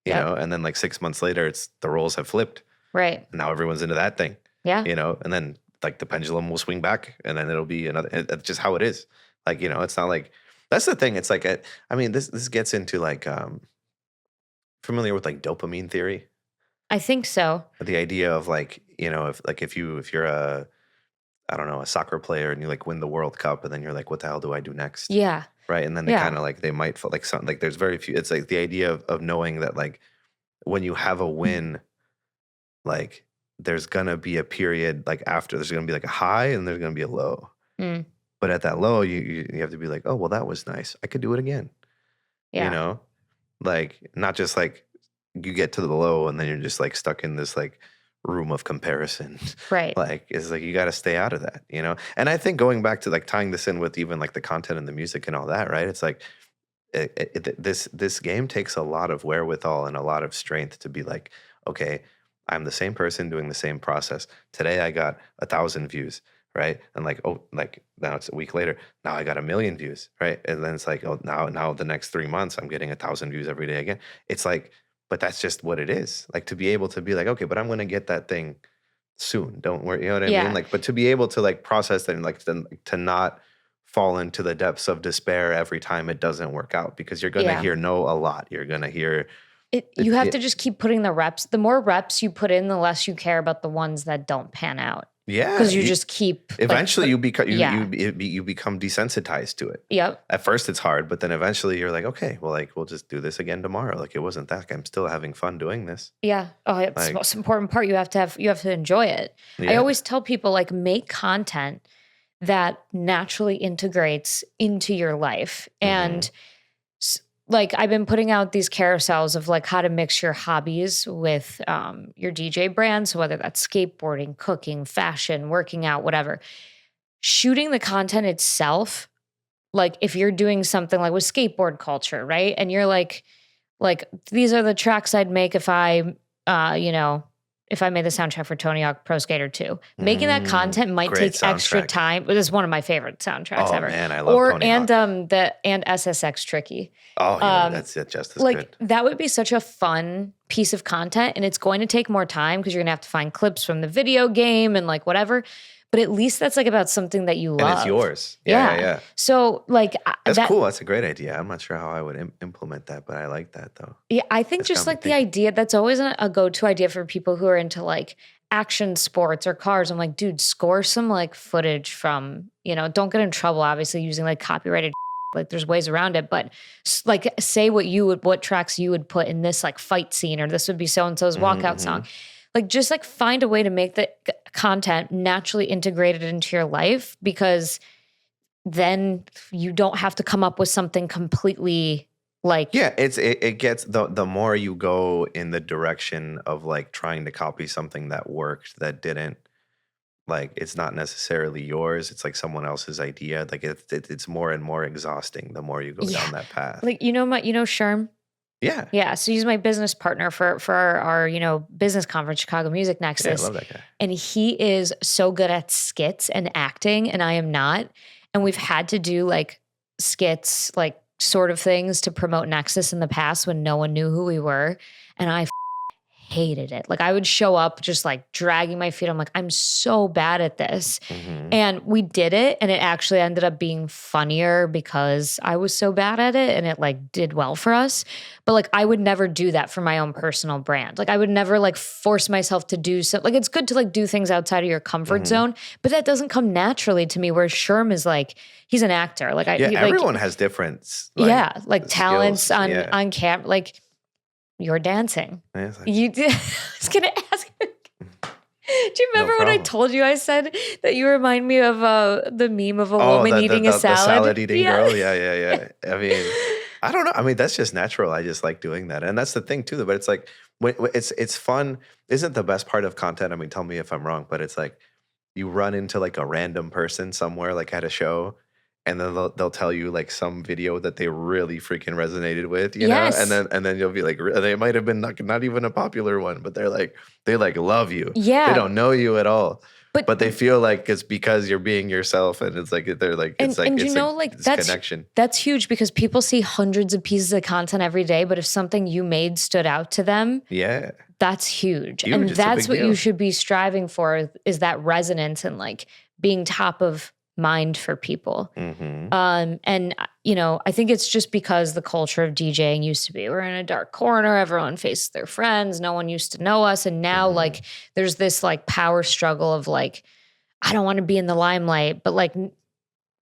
you know, and then like 6 months later, the roles have flipped. Right. And now everyone's into that thing. Yeah. You know, and then like the pendulum will swing back and then it'll be another, that's just how it is. Like, you know, it's not like, that's the thing. It's like, I mean, this gets into like, familiar with like dopamine theory? I think so. The idea of like, you know, if you're a soccer player and you like win the World Cup and then you're like, what the hell do I do next? Yeah. Right. And then they kind of like, they might feel like something, like there's very few, it's like the idea of knowing that like when you have a win, like there's gonna be a period like after, there's gonna be like a high and there's gonna be a low. But at that low, you have to be like, oh, well, that was nice. I could do it again. Yeah. You know, like not just like you get to the low and then you're just like stuck in this like room of comparison. Right. Like it's like you got to stay out of that, you know? And I think going back to like tying this in with even like the content and the music and all that, right? It's like this game takes a lot of wherewithal and a lot of strength to be like, okay, I'm the same person doing the same process. Today I got 1,000 views, right? And like, oh, like now it's a week later. Now I got 1 million views, right? And then it's like, oh, now the next 3 months I'm getting 1,000 views every day again. It's like, but that's just what it is. Like to be able to be like, okay, but I'm going to get that thing soon. Don't worry. You know what I mean? Like, but to be able to like process that and like to not fall into the depths of despair every time it doesn't work out, because you're going to hear no a lot. You're going to hear you have to just keep putting the reps. The more reps you put in, the less you care about the ones that don't pan out. Yeah. because you just keep Eventually, you become Yeah. you become desensitized to it. Yep. At first, it's hard, but then eventually, you're like, okay, well, like we'll just do this again tomorrow. Like it wasn't that. I'm still having fun doing this. Yeah. Oh, it's the Like- most important part. You have to enjoy it. I Yeah. always tell people like make content that naturally integrates into your life. And like I've been putting out these carousels of like how to mix your hobbies with your DJ brand. So whether that's skateboarding, cooking, fashion, working out, whatever. Shooting the content itself, like if you're doing something like with skateboard culture, right? And you're like these are the tracks I'd make if I if I made the soundtrack for Tony Hawk Pro Skater 2. Making that content might great take extra soundtrack. time, but it's one of my favorite soundtracks Oh ever. man, I love Tony Hawk. And SSX Tricky. Oh yeah, that's it. Just as Like good. that would be such a fun piece of content, and it's going to take more time because you're gonna have to find clips from the video game and like whatever. But at least that's like about something that you love. And it's yours. Yeah. So like That's cool. That's a great idea. I'm not sure how I would implement that, but I like that though. Yeah, I think It's just got me like the thinking. idea that's always a go-to idea for people who are into like action sports or cars. I'm like, dude, score some like footage from, don't get in trouble obviously using like copyrighted like there's ways around it, but like say what tracks you would put in this like fight scene, or this would be so-and-so's walkout song. Like just like find a way to make the content naturally integrated into your life, because then you don't have to come up with something completely like Yeah, it gets the more you go in the direction of like trying to copy something that worked that didn't, like it's not necessarily yours. It's like someone else's idea. Like it's more and more exhausting the more you go down that path. like Sherm. Yeah. Yeah, so he's my business partner for our business conference, Chicago Music Yeah, I Nexus. love that guy. And he is so good at skits and acting, and I am not. And we've had to do like skits, like sort of things to promote Nexus in the past when no one knew who we were. And I hated it. Like I would show up just like dragging my feet. I'm like, I'm so bad at this. And we did it, and it actually ended up being funnier because I was so bad at it, and it like did well for us. But like I would never do that for my own personal brand. Like I would never like force myself to do so. Like it's good to like do things outside of your comfort zone, but that doesn't come naturally to me. Where Sherm is like, he's an actor. Like Everyone has different like talents skills. on camp. Like you're dancing. Yeah, it's like- You did. I was gonna ask. Do you remember when I problem. told you I said that you remind me of the meme of a woman eating a salad? The salad eating Yeah. girl. Yeah. I mean, I don't know. I mean, that's just natural. I just like doing that, and that's the thing too. But it's like it's fun. Isn't the best part of content? I mean, tell me if I'm wrong, but it's like you run into like a random person somewhere, like at a show. And then they'll tell you like some video that they really freaking resonated with, you Yes. know, and then you'll be like, they might have been not even a popular one, but they love you. Yeah. They don't know you at all, But- but they feel like it's because you're being yourself, and it's like they're like it's like and it's you know, like like this that's connection. That's huge, because people see hundreds of pieces of content every day, but if something you made stood out to them, Yeah, that's huge. Huge, And it's a that's big what you deal. should be striving for, is that resonance and like being top of mind for people. hmm And I think it's just because the culture of DJing used to be, we're in a dark corner, everyone faces their friends, no one used to know us. And now like there's this like power struggle of like, I don't want to be in the limelight, but like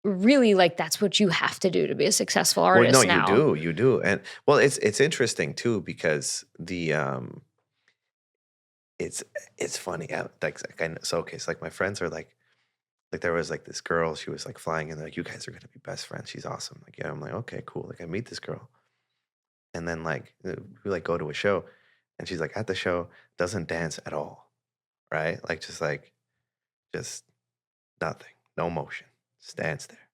really like that's what you have to do to be a successful artist Well, no, now. you do, and well, it's interesting too, because the it's funny. It's like my friends are like there was like this girl, she was like flying in, they're like, you guys are gonna be best friends. She's awesome. Like, yeah, I'm like, okay, cool. Like I meet this girl. And then like we like go to a show, and she's like at the show, doesn't dance at all. Right? Like just nothing. No motion. Stands there.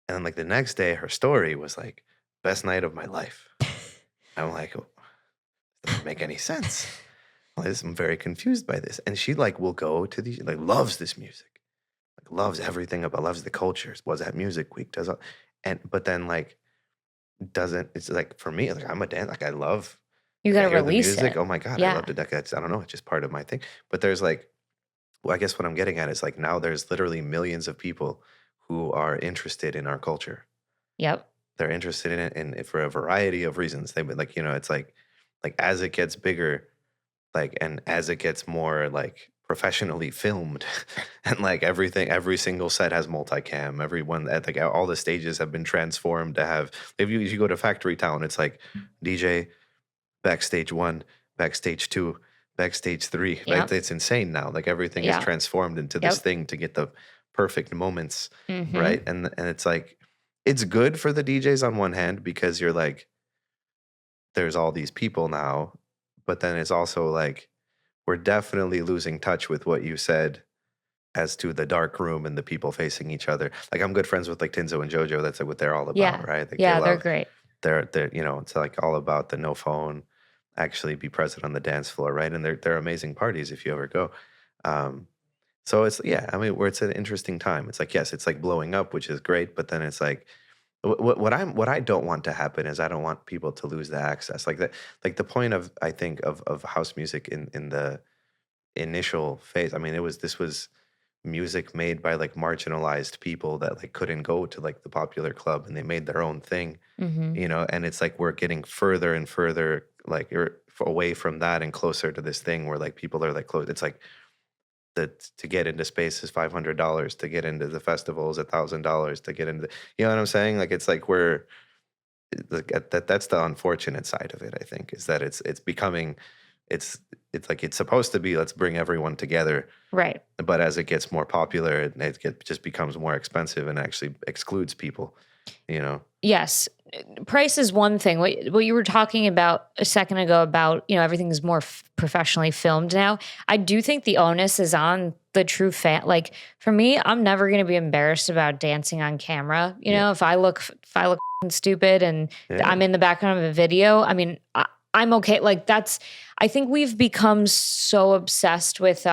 And then like the next day, her story was like, best night of my life. I'm like, oh, doesn't make any sense. I'm very confused by this. And she like will go to these, like loves this music. Like loves everything about, loves the culture, was at Music Week, but then like doesn't, it's like for me, like I'm a dancer, like I love, You got to I hear the release music. it. Oh my God, Yeah. I love to, I don't know, it's just part of my thing. But there's like, well, I guess what I'm getting at is like now there's literally millions of people who are interested in our culture. Yep. They're interested in it, and for a variety of reasons. They've been it's like as it gets bigger, like, and as it gets more like professionally filmed, and like every single set has multicam. Everyone at like all the stages have been transformed to have. If you go to Factory Town, it's like DJ backstage 1, backstage 2, backstage 3. Yep. Like, it's insane now. Like everything is transformed into this thing to get the perfect moments, right? And it's like it's good for the DJs on one hand because you're like, there's all these people now, but then it's also like we're definitely losing touch with what you said as to the dark room and the people facing each other. Like I'm good friends with like Tinzo and JoJo. That's like what they're all about, right? Like, they're great. They're it's like all about the no phone, actually be present on the dance floor, right? And they're amazing parties if you ever go. So it's I mean, where it's an interesting time. It's like yes, it's like blowing up, which is great, but then it's like what I don't want to happen is I don't want people to lose the access. Like that, like the point of I think of house music in the initial phase. I mean, this was music made by like marginalized people that like couldn't go to like the popular club, and they made their own thing, and it's like we're getting further and further like away from that and closer to this thing where like people are like close. It's like to get into space is $500, to get into the festival is $1,000, to get into you know what I'm saying? Like it's like we're that's the unfortunate side of it, I think, is that it's becoming it's like it's supposed to be let's bring everyone together, right? But as it gets more popular, it just becomes more expensive and actually excludes people, Yes, price is one thing. What you were talking about a second ago about everything is more professionally filmed now. I do think the onus is on the true fan. Like for me, I'm never going to be embarrassed about dancing on camera. If I look stupid and I'm in the background of a video, I mean, I'm okay. Like I think we've become so obsessed with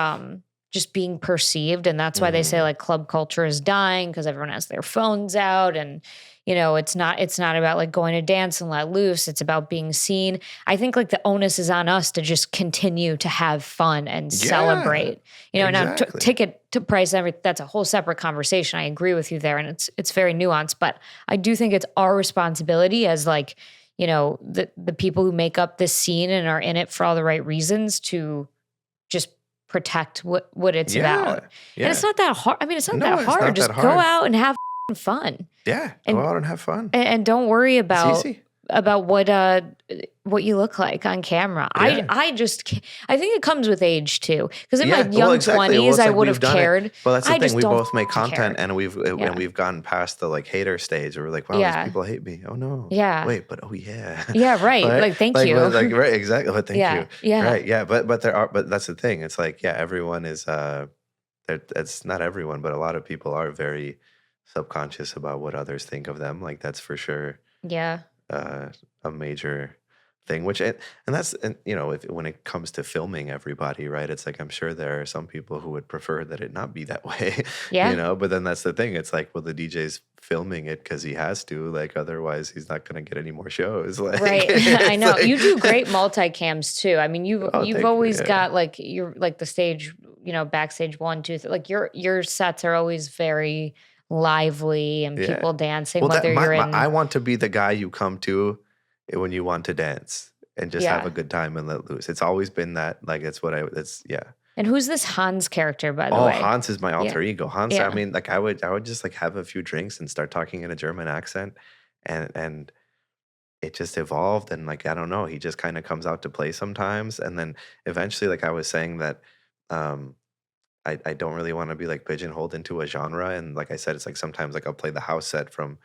just being perceived, and that's why they say like club culture is dying because everyone has their phones out, and it's not about like going to dance and let loose. It's about being seen. I think like the onus is on us to just continue to have fun and celebrate. Now ticket to price and everything, that's a whole separate conversation. I agree with you there, and it's very nuanced. But I do think it's our responsibility as like the people who make up this scene and are in it for all the right reasons to just protect what it's about. Yeah. And it's not that hard. I mean, it's not that hard. Just go out and have fun. Yeah, go out and have fun. And don't worry about what you look like on camera. Yeah. I think it comes with age too. Because in my young 20s, I would have cared. Well, that's the thing. We both make content, and we've gotten past the like hater stage where we're like, wow, these people hate me. Oh no. Yeah. Wait, but oh yeah. Yeah, right. Like thank you. Right, exactly. But thank you. Yeah. Right. Yeah. But that's the thing. It's like, everyone is it's not everyone, but a lot of people are very subconscious about what others think of them. Like that's for sure. Yeah. A major thing, when it comes to filming everybody, right? It's like, I'm sure there are some people who would prefer that it not be that way, but then that's the thing. It's like, well, the DJ's filming it because he has to, like, otherwise he's not going to get any more shows. Like, right. I know. Like, you do great multicams too. I mean, you've always got like, you're like the stage, backstage 1, 2, 3, like your sets are always very lively and people dancing, I want to be the guy you come to when you want to dance and just have a good time and let loose. It's always been that, like, And who's this Hans character, by the way? Oh, Hans is my alter ego. Hans, I mean, like I would just like have a few drinks and start talking in a German accent, and it just evolved, and like, I don't know, he just kind of comes out to play sometimes, and then eventually, like I was saying that I don't really want to be like pigeonholed into a genre. And like I said, it's like sometimes like I'll play the house set from,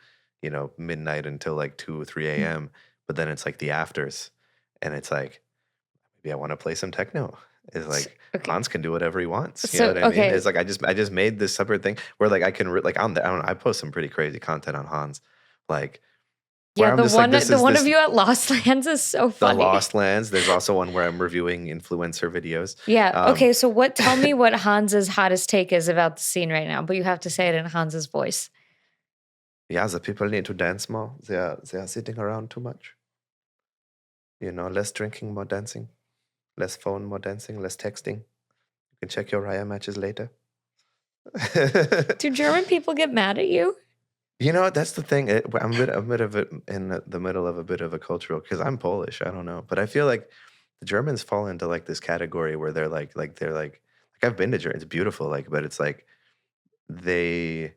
midnight until like 2 or 3 a.m. But then it's like the afters. And it's like, maybe I want to play some techno. It's like Hans can do whatever he wants. You know what I mean? It's like I just made this separate thing where like I can like I don't know, I post some pretty crazy content on Hans. Like the one of you at Lost Lands is so funny. The Lost Lands. There's also one where I'm reviewing influencer videos. Yeah. Okay. So tell me what Hans's hottest take is about the scene right now, but you have to say it in Hans's voice. Yeah, the people need to dance more. They are sitting around too much. Less drinking, more dancing. Less phone, more dancing. Less texting. You can check your Raya matches later. Do German people get mad at you? That's the thing. I'm a bit of it in the middle of a bit of a cultural, because I'm Polish. I don't know, but I feel like the Germans fall into like this category where they're like I've been to Germany. It's beautiful. Like, but it's like they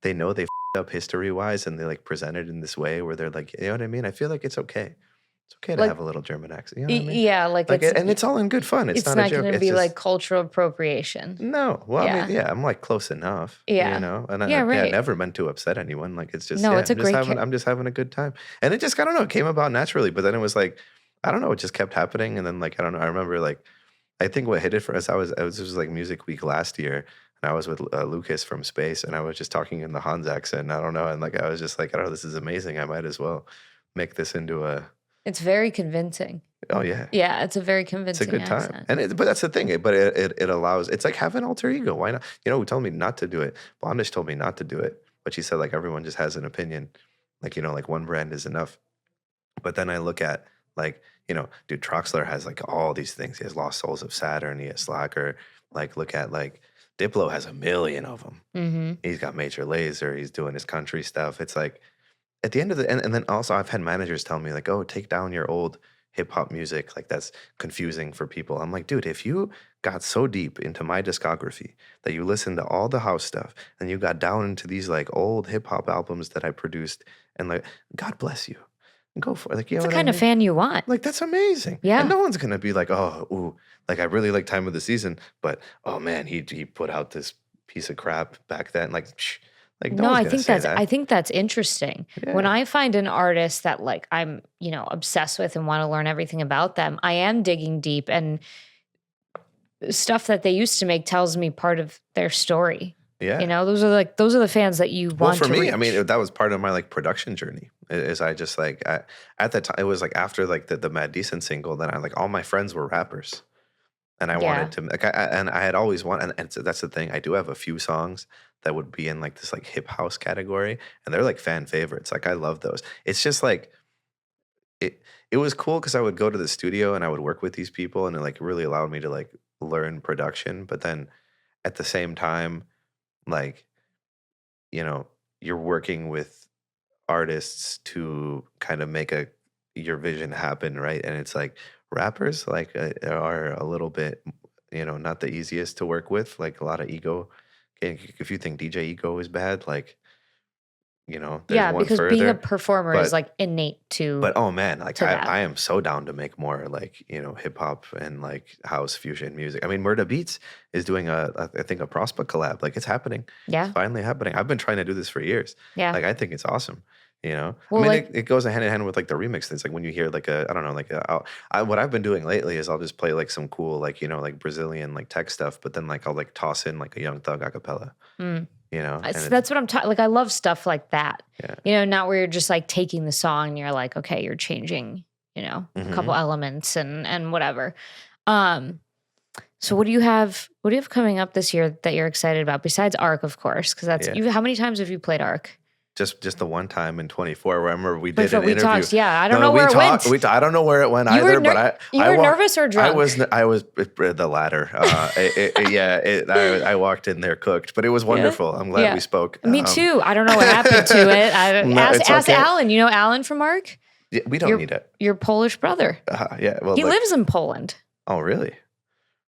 know they f***ed up history wise, and they like present it in this way where they're like, you know what I mean? I feel like it's okay. It's okay to Like, have a little German accent. You know what I mean? Yeah, like Like, it's and it's all in good fun. It's not a joke. going to It's be just, like cultural appropriation. no. Well, I mean, Yeah. yeah, I'm like close enough. Yeah. You know, and Yeah, I right. never meant to upset anyone. Like, it's just, No, yeah, it's a great I'm just having a good time. And it just, I don't know, it came about naturally. But then it was like, I don't know, it just kept happening. And then like, I don't know, I remember like, I think what hit it for us, this was like Music Week last year. And I was with Lucas from Space, and I was just talking in the Hans accent. I don't know. And like, I was just like, I don't know, this is amazing. I might as well make this into It's very convincing. oh yeah. Yeah, it's a very It's a convincing good time. accent. And but that's the thing. But it allows, it's like have an alter ego. Why not? You know, who told me not to do it? Blondish told me not to do it. But she said like everyone just has an opinion. Like, you know, like one brand is enough. But then I look at like, you know, dude, Troxler has like all these things. He has Lost Souls of Saturn. He has Slacker. Like, look at like Diplo has 1 million of them. Mm-hmm. He's got Major Lazer. He's doing his country stuff. It's like at the end of the, and then also I've had managers tell me like, oh, take down your old hip hop music. Like that's confusing for people. I'm like, dude, if you got so deep into my discography that you listened to all the house stuff and you got down into these like old hip hop albums that I produced, and like, God bless you. Go for it. Like, you know It's the what I kind of mean? fan you want. Like, that's amazing. Yeah. And no one's going to be like, oh, ooh, like I really like Time of the Season, but oh man, he put out this piece of crap back then. Like, like no, No, one's I gonna think say that's that. I think that's interesting. When Yeah. I find an artist that like I'm, you know, obsessed with and want to learn everything about them, I am digging deep, and stuff that they used to make tells me part of their story. Yeah. You know, those are the fans that you Well, want for to me, reach. I mean, that was part of my like production journey. Is I just like at that time, it was like after like the Mad Decent single, then I like all my friends were rappers, and I wanted to like I had always wanted, and so that's the thing. I do have a few songs that would be in like this like hip house category, and they're like fan favorites. Like I love those. It's just like it was cool because I would go to the studio and I would work with these people, and it like really allowed me to like learn production. But then at the same time, like, you know, you're working with artists to kind of make your vision happen, right? And it's like rappers like are a little bit, you know, not the easiest to work with. Like a lot of ego. If you think DJ ego is bad, like, you know, there's yeah, one because further. being a performer is but- like innate to. But oh man, like to that. I am so down to make more like, you know, hip hop and like house fusion music. I mean, Murda Beats is doing I think a Prospa collab. Like it's happening. yeah, It's finally happening. I've been trying to do this for years. yeah. Like I think it's awesome. You know, Well, I mean, like- it goes hand in hand with like the remix things. Like when you hear like I don't know, like what I've been doing lately is I'll just play like some cool like, you know, like Brazilian like tech stuff, but then like I'll like toss in like a Young Thug acapella. Mm. You know, and So that's what I'm talking. Like I love stuff like that. Yeah. You know, not where you're just like taking the song and you're like, okay, you're changing, you know, a couple elements and whatever. So what do you have coming up this year that you're excited about besides Arc, of course? Because that's Yeah. how many times have you played Arc? just the one time in 24 where I remember we But did an we interview. talked, yeah. I don't No, know we where talked- it went. I don't know where it went You were either, ner- but you I were wa- nervous or drunk? I was the latter. I walked in there cooked, but it was wonderful. I'm glad Yeah. we spoke. Me too. I don't know what happened to it. Ask it's okay. Alan. You know Alan from Arc? Yeah, we don't need it. Your Polish brother. Yeah. Well, He like- lives in Poland. Oh, really?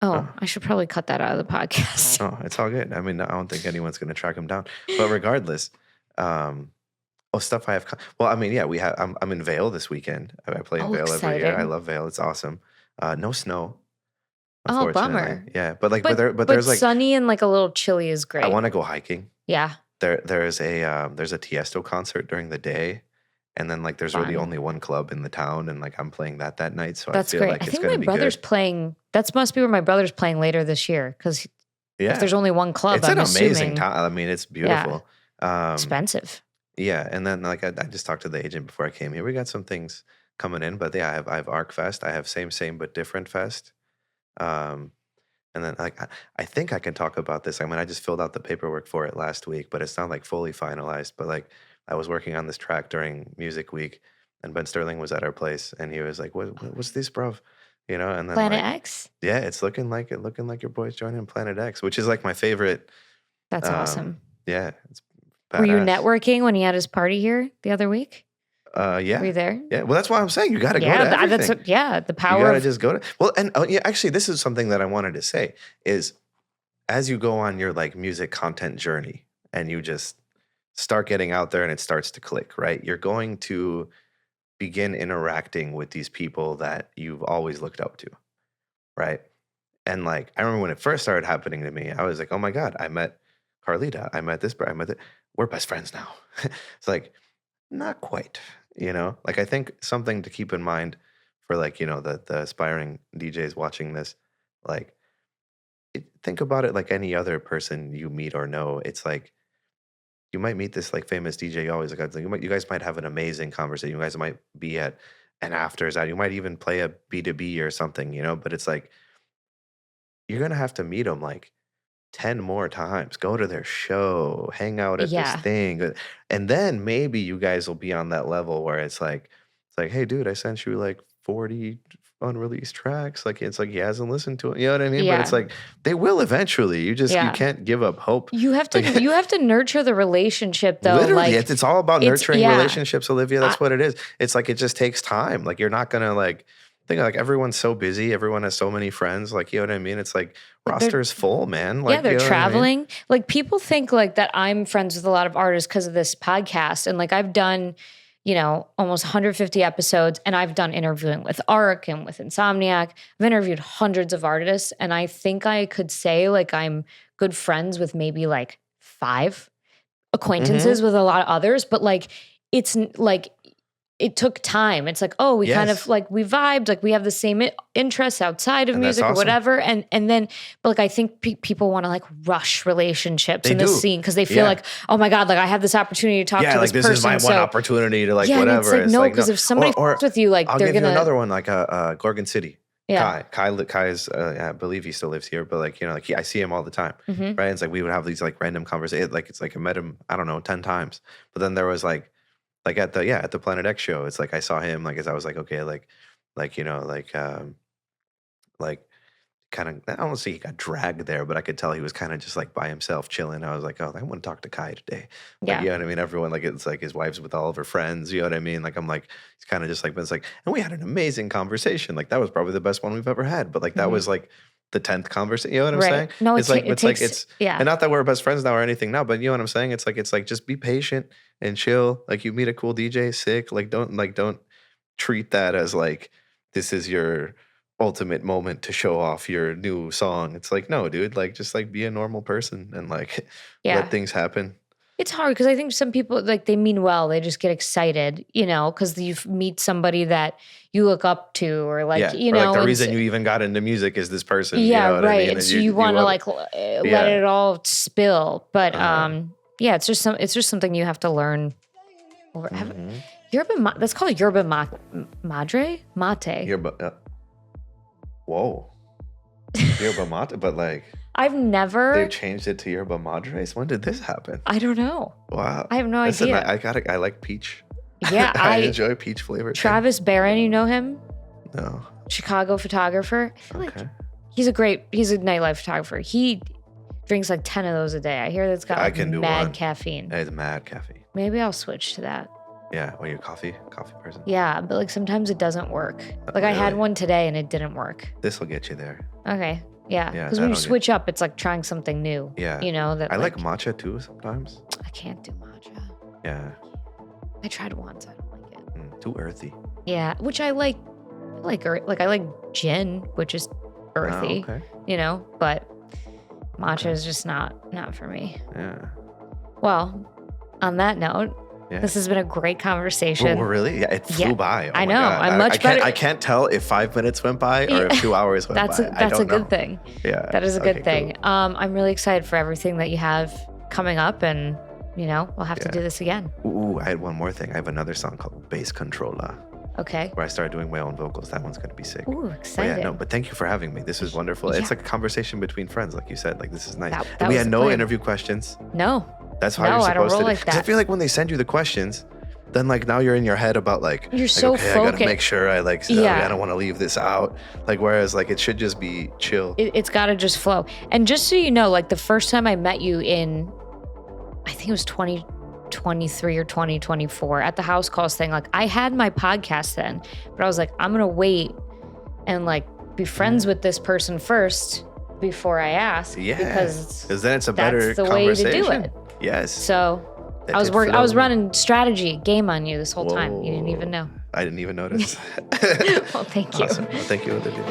Oh, I should probably cut that out of the podcast. Oh, it's all good. I mean, I don't think anyone's going to track him down. But regardless, stuff I have. Well, I mean, yeah, I'm in Vail this weekend. I play in Oh, Vail every year. I exciting. love Vail. It's awesome. No snow. Oh, Unfortunately. bummer. Yeah, but like, But there's like, sunny and like a little chilly is great. I want to go hiking. Yeah. There's a Tiesto concert during the day, and then like there's really Fun. only one club in the town, and like I'm playing that night, so That's I feel great. like I it's think gonna my be brother's good. playing. That must be where my brother's playing later this year. Because Yeah, if there's only one club, it's I'm an amazing assuming time. I mean, it's beautiful. expensive. Yeah, and then like I just talked to the agent before I came here. We got some things coming in, but yeah, I have Arcfest. I have same but different fest. And then like I think I can talk about this. I mean, I just filled out the paperwork for it last week, but it's not like fully finalized. But like I was working on this track during Music Week, and Ben Sterling was at our place, and he was like, "What's this, bruv?" You know, and then Planet like, X. yeah, it's looking like your boy's joining Planet X, which is like my favorite. That's awesome. Yeah, it's Were you badass. networking when he had his party here the other week? Yeah. Were you there? Yeah, well, that's why I'm saying you got to go Yeah, to everything. the You power got to of just go to. Well, and yeah, actually, this is something that I wanted to say is as you go on your like music content journey and you just start getting out there and it starts to click, right? You're going to begin interacting with these people that you've always looked up to, right? And like, I remember when it first started happening to me, I was like, oh my God, I met Carlita. I met this, I met that. We're best friends now. It's like, not quite, you know? Like, I think something to keep in mind for like, you know, the aspiring DJs watching this, like, think about it like any other person you meet or know. It's like, you might meet this like famous DJ you always like, you guys might have an amazing conversation. You guys might be at an afters out. You might even play a B2B or something, you know? But it's like, you're going to have to meet them like 10 more times, go to their show, hang out at this thing. And then maybe you guys will be on that level where it's like, hey, dude, I sent you like 40 unreleased tracks. Like, it's like he hasn't listened to it. You know what I mean? Yeah. But it's like, they will eventually. You just, you can't give up hope. You have to, you have to nurture the relationship though. Literally, like, it's all about nurturing relationships, Olivia. That's what it is. It's like, it just takes time. Like, you're not going to like, think like everyone's so busy. Everyone has so many friends. Like, you know what I mean? It's like roster's full, man. Like, they're you know traveling. What I mean? Like, people think like that I'm friends with a lot of artists because of this podcast. And like, I've done, you know, almost 150 episodes, and I've done interviewing with Arc and with Insomniac. I've interviewed hundreds of artists, and I think I could say like I'm good friends with maybe like 5 acquaintances with a lot of others, but like, it's like, it took time. It's like, oh, we kind of like, we vibed, like we have the same interests outside of music or whatever. And then, but like, I think people want to like rush relationships in this scene because they feel like, oh my God, like I have this opportunity to talk to this person. Yeah, like this is my one opportunity to like whatever. And it's like, no, because if somebody fucks with you, like I'll they're give gonna. you another one, like Gorgon City. Yeah. Kai is, I believe he still lives here, but like, you know, like I see him all the time, right? And it's like, we would have these like random conversations. Like, it's like I met him, I don't know, 10 times. But then there was like at the Planet X show, it's like I saw him like as I was like, okay, like you know, like kind of, I don't want to say he got dragged there, but I could tell he was kind of just like by himself chilling. I was like, oh, I want to talk to Kai today. Like, you know what I mean? Everyone, like, it's like his wife's with all of her friends, you know what I mean? Like, I'm like, he's kind of just like, but it's like, and we had an amazing conversation. Like, that was probably the best one we've ever had. But like, that was like the 10th conversation. You know what I'm saying? No, it's like, and not that we're best friends now or anything now, but you know what I'm saying? It's like, just be patient and chill. Like, you meet a cool DJ, sick. Like, don't treat that as like, this is your ultimate moment to show off your new song. It's like, no, dude, like, just like be a normal person and like let things happen. It's hard because I think some people, like, they mean well. They just get excited, you know, because you meet somebody that you look up to, or like, you know, like the reason you even got into music is this person. Yeah, you know what right. I mean? And so you want to like let it all spill, but yeah, it's just something you have to learn. Yerba, that's called yerba madre, mate. Yerba, whoa, yerba mate, but like. I've never. They've changed it to yerba madres. When did this happen? I don't know. Wow. I have no idea. I like peach. Yeah, I enjoy peach flavor. Travis Barron, you know him? No. Chicago photographer. I feel like he's a nightlife photographer. He drinks like 10 of those a day. I hear that's got like mad caffeine. It's mad caffeine. Maybe I'll switch to that. Yeah, well, you're a coffee person? Yeah, but like sometimes it doesn't work. Like I had one today and it didn't work. This will get you there. Okay. Yeah, because when you switch up, it's like trying something new. Yeah. You know, that I like matcha too sometimes. I can't do matcha. Yeah. I tried once. I don't like it. Too earthy. Yeah, which I like I like gin, which is earthy. Oh, okay. You know, but matcha is just not for me. Yeah. Well, on that note, this has been a great conversation. Oh, really? Yeah, it flew by. Oh I know. God. I'm much better. I can't tell if 5 minutes went by or if 2 hours went by. That's a good thing. Yeah. That is a good thing. Cool. I'm really excited for everything that you have coming up, and you know, we'll have to do this again. Ooh, I had one more thing. I have another song called Bass Controller. Okay. Where I started doing my own vocals. That one's going to be sick. Ooh, excited. But thank you for having me. This is wonderful. It's like a conversation between friends, like you said. Like, this is nice. That we had no interview questions. No. That's how you're supposed to do. Like that. I feel like when they send you the questions, then like now you're in your head about like, you're so okay, focused. I gotta make sure I like, I don't want to leave this out. Like, whereas like it should just be chill. It's got to just flow. And just so you know, like the first time I met you in, I think it was 2023 or 2024 at the House Calls thing, like I had my podcast then, but I was like, I'm going to wait and like be friends with this person first before I ask. Yeah, because then it's a better that's the way to conversation. do it. Yes. So That I was did I was flow. running strategy game on you this whole time. You didn't Whoa. even know. I didn't even notice. Well, thank you. Awesome. Well, thank you, Olivia.